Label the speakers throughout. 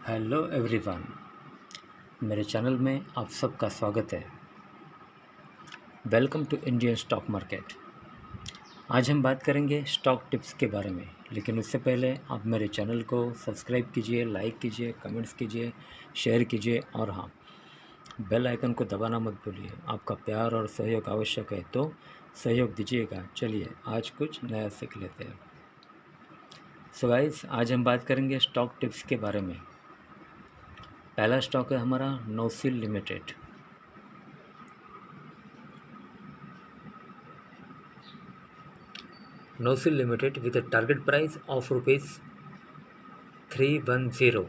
Speaker 1: Hello everyone, मेरे channel में आप सबका स्वागत है। Welcome to Indian stock market. आज हम बात करेंगे स्टॉक टिप्स के बारे में, लेकिन उससे पहले आप मेरे चैनल को सब्सक्राइब कीजिए, लाइक कीजिए, कमेंट्स कीजिए, शेयर कीजिए और हाँ, बेल आइकन को दबाना मत भूलिए। आपका प्यार और सहयोग आवश्यक है, तो सहयोग दीजिएगा। चलिए आज कुछ नया सीख लेते हैं। सो गाइस, आज हम बात करेंगे स्टॉक टिप्स के बारे में। पहला स्टॉक है हमारा NOCIL limited. NOCIL limited with a target price of rupees 310.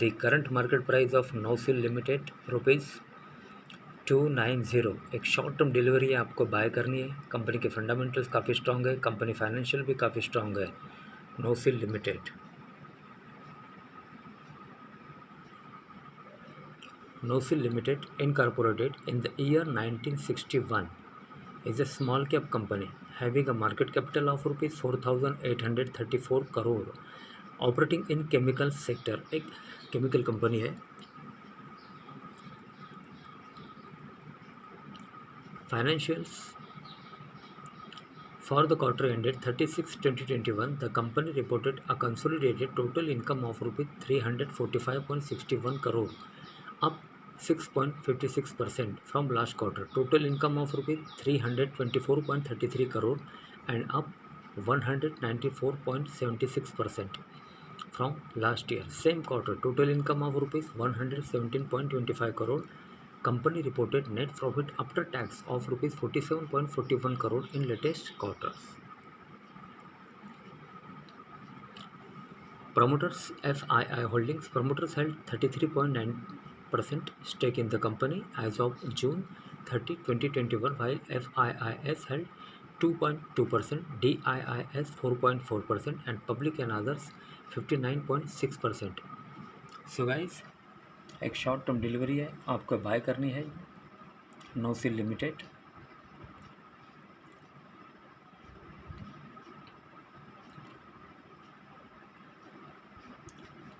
Speaker 1: The current market price of NOCIL limited rupees 290। एक शॉर्ट टर्म डिलीवरी है, आपको बाय करनी है। कंपनी के फंडामेंटल्स काफ़ी स्ट्रांग है, कंपनी फाइनेंशियल भी काफ़ी स्ट्रांग है। NOCIL limited. NOCIL limited incorporated in the year 1961 is a small cap company having a market capital of rupees 4,834 crore, operating in chemical sector. एक chemical company है। Financials for the quarter ended 30/6/2021, the company reported a consolidated total income of rupees 345.61 crore, up 6.56% from last quarter. Total income of rupees 324.33 crore and up 194.76% from last year. Same quarter, total income of rupees 117.25 crore. Company reported net profit after tax of rupees 47.41 crore in latest quarters. Promoters FII Holdings. Promoters held 33.9% stake in the company as of June 30, 2021, while FIIs held 2.2%, DIIs 4.4% and public and others 59.6%. So guys, एक short term delivery है, आपको buy करनी है NOCIL limited.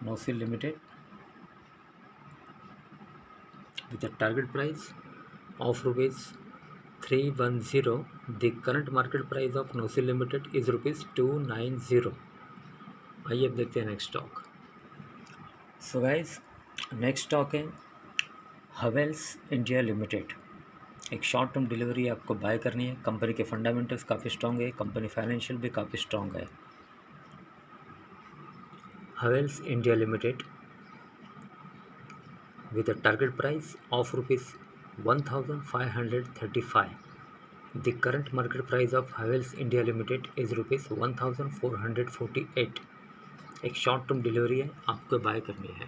Speaker 1: NOCIL limited with a target price of rupees 310. The current market price of NOCIL limited is rupees 290. आइए अब देखते हैं next stock. So guys, next stock है हवेल्स इंडिया लिमिटेड। एक शॉर्ट टर्म डिलीवरी आपको buy करनी है। Company के फंडामेंटल्स काफ़ी स्ट्रॉन्ग है, कंपनी फाइनेंशियल भी काफ़ी स्ट्रॉन्ग है। Havells India limited with a target price of rupees 1,535. The current market price of Havells India Limited is rupees 1,448. एक शॉर्ट टर्म डिलीवरी है, आपको बाय करनी है।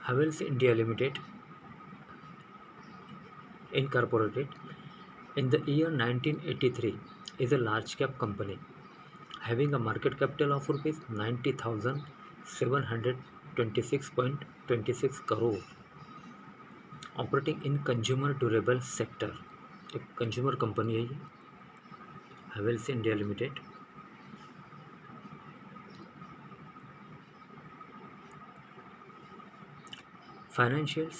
Speaker 1: Havells India Limited incorporated in the year 1983 is a large cap company having a market capital of rupees 90,726.26 crore, operating in consumer durable sector. एक consumer company है ये, Havells India limited. Financials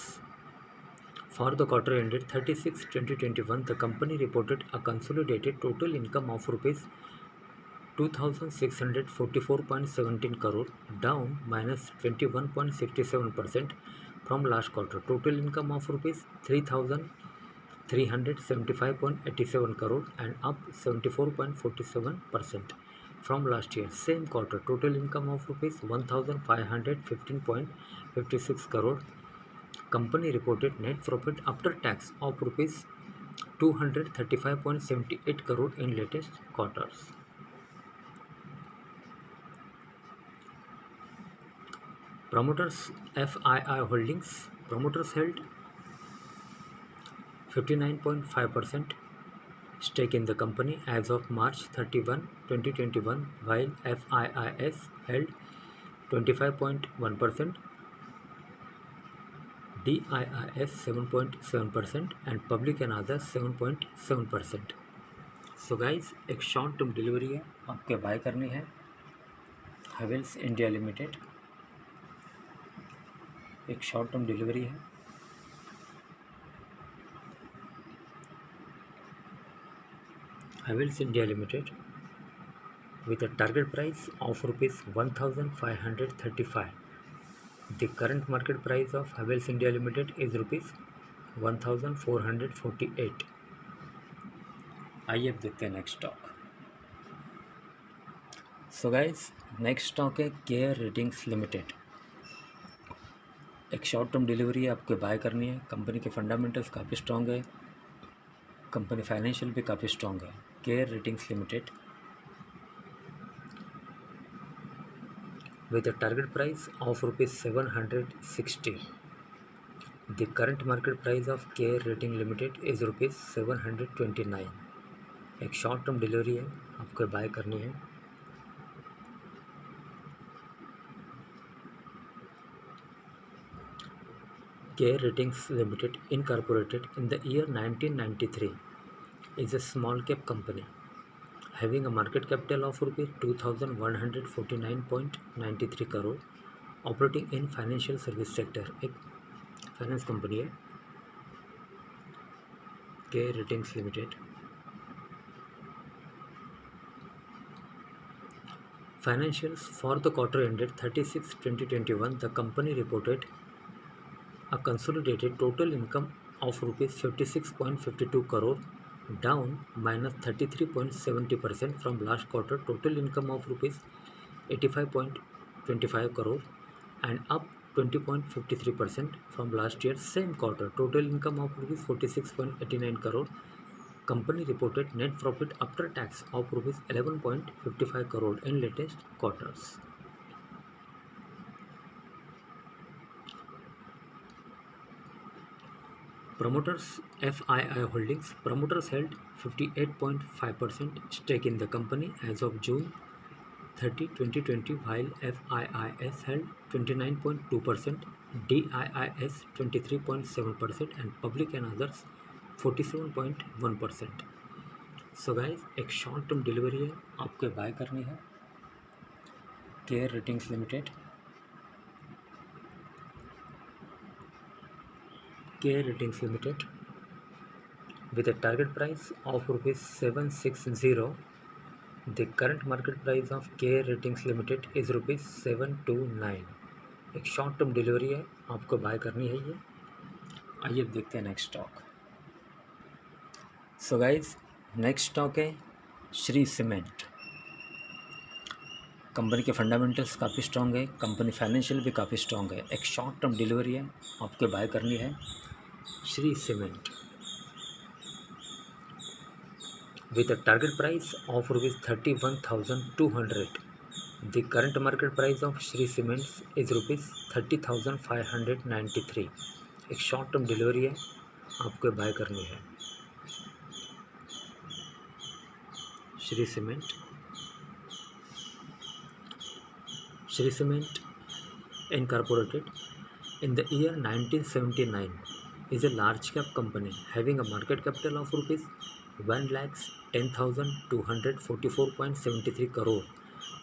Speaker 1: for the quarter ended 30/6/2021, the company reported a consolidated total income of rupees 2,644.17 crore, down -21.67% from last quarter. Total income of rupees 3,375.87 crore and up 74.47% from last year. Same quarter, total income of rupees 1,515.56 crore. Company reported net profit after tax of rupees 235.78 crore in latest quarters. Promoters FII Holdings. Promoters held 59.5% stake in the company as of March 31, 2021, while FIIs held 25.1%, DIIs 7.7% and public and others 7.7%. So guys, एक short term delivery है, आपके bye करनी है। Havells India limited, एक short term delivery है। Havells India limited with a target price of rupees 1535. The current market price of Havells India Limited is rupees 1448. आइए अब देखते हैं next stock. So guys, next stock है केयर रेटिंग्स लिमिटेड। एक short term delivery है, आपको buy करनी है। कंपनी के फंडामेंटल्स काफ़ी स्ट्रॉन्ग है, कंपनी फाइनेंशियल भी काफ़ी स्ट्रॉन्ग है। Care ratings limited with a target price of rupees 760. The current market price of Care Rating Limited is rupees 729. एक शॉर्ट टर्म डिलीवरी है, आपको बाय करनी है। Care Ratings Limited incorporated in the year 1993 is a small cap company having a market capital of rupees 2149.93 crore, operating in financial service sector। एक finance company है care ratings limited. Financials for the quarter ended 30/6/2021, the company reported a consolidated total income of rupees 56.52 crore, down -33.70% from last quarter total income of rupees 85.25 crore, and up 20.53% from last year's same quarter total income of rupees 46.89 crore. Company reported net profit after tax of rupees 11.55 crore in latest quarters. Promoters FII Holdings. Promoters held 58.5% stake in the company as of June 30, 2020, while FIIS held 29.2%, DIIS 23.7%, and public and others 47.1%. So guys, एक short term delivery है, आपको buy करनी है। Care ratings limited, Care Ratings Limited with a target price of rupees 760. The current market price of Care Ratings Limited is rupees 729. एक short term delivery है, आपको buy करनी है ये। आइए अब देखते हैं next stock. So guys, next stock है श्री सीमेंट। कंपनी के फंडामेंटल्स काफ़ी स्ट्रॉन्ग है, कंपनी फाइनेंशियल भी काफ़ी स्ट्रॉन्ग है। एक शॉर्ट टर्म डिलीवरी है, आपको बाय करनी है। Shree Cement with a target price of rupees 31,200. The current market price of Shree Cements is rupees 30,593. एक शॉर्ट टर्म डिलीवरी है, आपको बाय करनी है। Shree Cement incorporated in the year 1979 is a large cap company having a market capital of rupees 1,10,244.73 crore,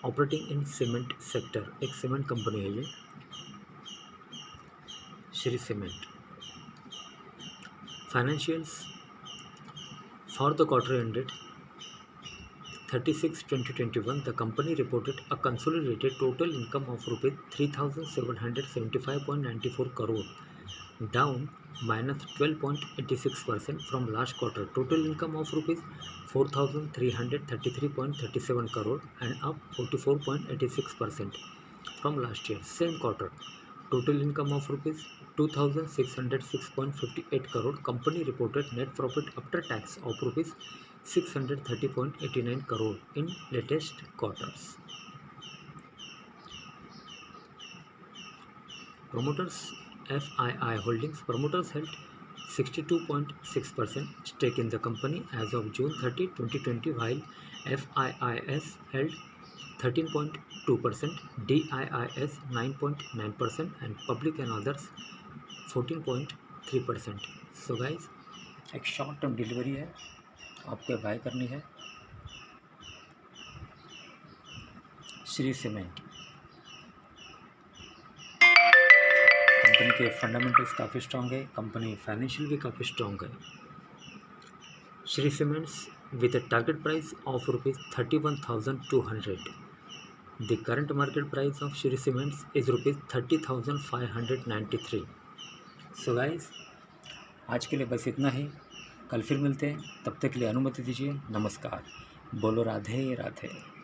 Speaker 1: operating in cement sector। एक cement company है ये, Shri cement. Financials for the quarter ended 30/6/2021, the company reported a consolidated total income of rupees 3,775.94 crore, down -12.86% from last quarter total income of rupees 4,333.37 crore, and up 44.86% from last year same quarter total income of rupees 2,606.58 crore. Company reported net profit after tax of rupees 630.89 crore in latest quarters. Promoters FII Holdings. Promoters held 62.6% stake in the company as of June 30, 2020, while FIIS held 13.2%, DIIS 9.9%, and public and others 14.3%. So guys, एक short term delivery है, आपको buy करनी है। Shri cement company के fundamentals काफ़ी strong है, company financial भी काफ़ी स्ट्रॉन्ग है। Shri cements with a target price of rupees 31,200. The current market price of Shri Cements is rupees 30,593. So guys, आज के लिए बस इतना ही। कल फिर मिलते हैं, तब तक के लिए अनुमति दीजिए। नमस्कार। बोलो राधे राधे।